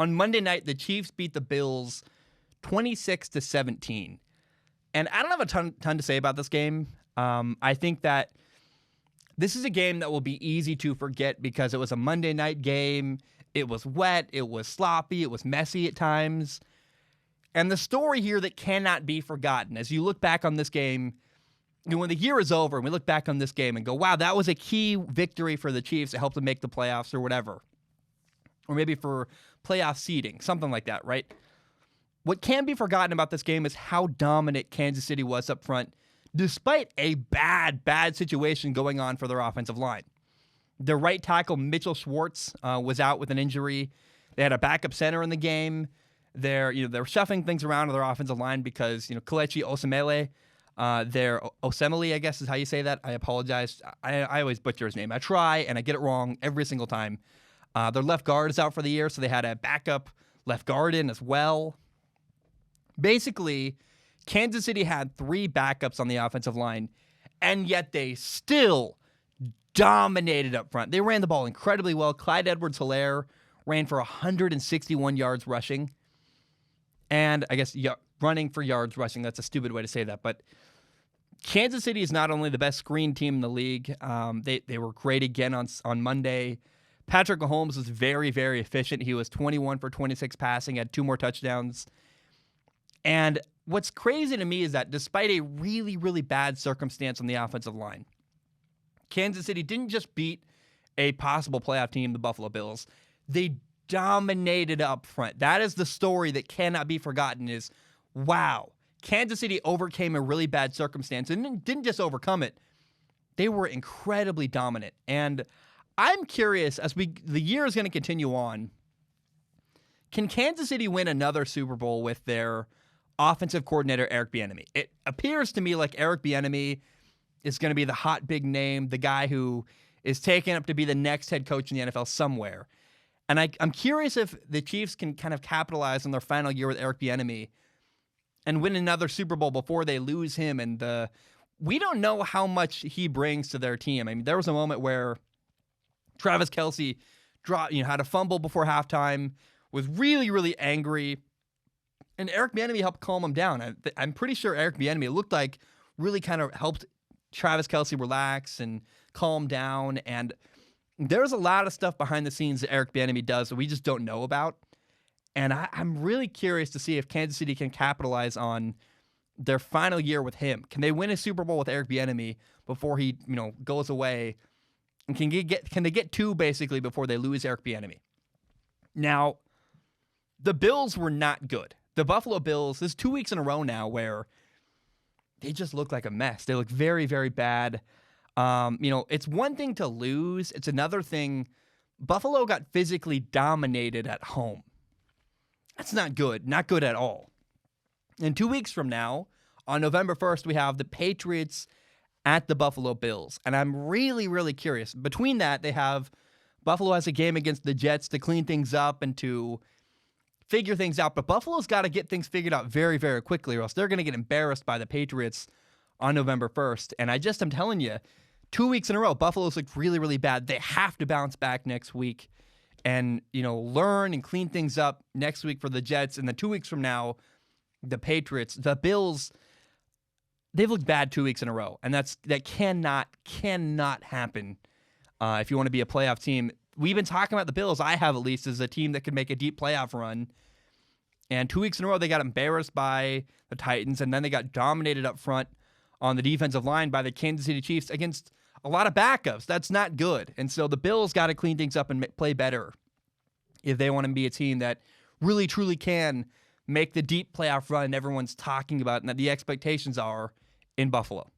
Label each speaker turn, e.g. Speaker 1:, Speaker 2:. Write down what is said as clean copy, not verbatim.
Speaker 1: On Monday night, the Chiefs beat the Bills 26-17. And I don't have a ton to say about this game. I think that this is a game that will be easy to forget because it was a Monday night game. It was wet. It was sloppy. It was messy at times. And the story here that cannot be forgotten, as you look back on this game, when the year is over and we look back on this game and go, wow, that was a key victory for the Chiefs. It helped them make the playoffs or whatever. Or maybe for playoff seeding, something like that, right? What can be forgotten about this game is how dominant Kansas City was up front, despite a bad situation going on for their offensive line. Their right tackle, Mitchell Schwartz, was out with an injury. They had a backup center in the game. They're shuffling things around to their offensive line because, Kelechi Osemele, Osemele, I guess is how you say that. I apologize. I always butcher his name. I try, and I get it wrong every single time. Their left guard is out for the year, so they had a backup left guard in as well. Basically, Kansas City had 3 backups on the offensive line, and yet they still dominated up front. They ran the ball incredibly well. Clyde Edwards-Helaire ran for 161 yards rushing. And I guess running for yards rushing, that's a stupid way to say that. But Kansas City is not only the best screen team in the league, they were great again on Monday. Patrick Mahomes was very, very efficient. He was 21 for 26 passing, had 2 more touchdowns. And what's crazy to me is that despite a really, really bad circumstance on the offensive line, Kansas City didn't just beat a possible playoff team, the Buffalo Bills. They dominated up front. That is the story that cannot be forgotten is, wow, Kansas City overcame a really bad circumstance and didn't just overcome it. They were incredibly dominant. And I'm curious, as the year is going to continue on, can Kansas City win another Super Bowl with their offensive coordinator, Eric Bieniemy? It appears to me like Eric Bieniemy is going to be the hot big name, the guy who is taken up to be the next head coach in the NFL somewhere. And I'm curious if the Chiefs can kind of capitalize on their final year with Eric Bieniemy and win another Super Bowl before they lose him. And we don't know how much he brings to their team. I mean, there was a moment where Travis Kelce had a fumble before halftime, was really, really angry, and Eric Bieniemy helped calm him down. I'm pretty sure Eric Bieniemy, it looked like, really kind of helped Travis Kelce relax and calm down. And there's a lot of stuff behind the scenes that Eric Bieniemy does that we just don't know about. And I'm really curious to see if Kansas City can capitalize on their final year with him. Can they win a Super Bowl with Eric Bieniemy before he, goes away? And can they get 2 basically before they lose Eric Bieniemy? Now, the Bills were not good. The Buffalo Bills, this is 2 weeks in a row now where they just look like a mess. They look very, very bad. It's one thing to lose. It's another thing. Buffalo got physically dominated at home. That's not good. Not good at all. And 2 weeks from now, on November 1st, we have the Patriots at the Buffalo Bills. And I'm really, really curious. Between that, Buffalo has a game against the Jets to clean things up and to figure things out. But Buffalo's got to get things figured out very, very quickly, or else they're going to get embarrassed by the Patriots on November 1st. And I'm telling you, 2 weeks in a row, Buffalo's looked really, really bad. They have to bounce back next week and, learn and clean things up next week for the Jets. And then 2 weeks from now, the Patriots, the Bills, they've looked bad 2 weeks in a row. And that cannot happen if you want to be a playoff team. We've been talking about the Bills, I have at least, as a team that could make a deep playoff run. And 2 weeks in a row, they got embarrassed by the Titans, and then they got dominated up front on the defensive line by the Kansas City Chiefs against a lot of backups. That's not good. And so the Bills got to clean things up and play better if they want to be a team that really, truly can make the deep playoff run everyone's talking about and that the expectations are in Buffalo.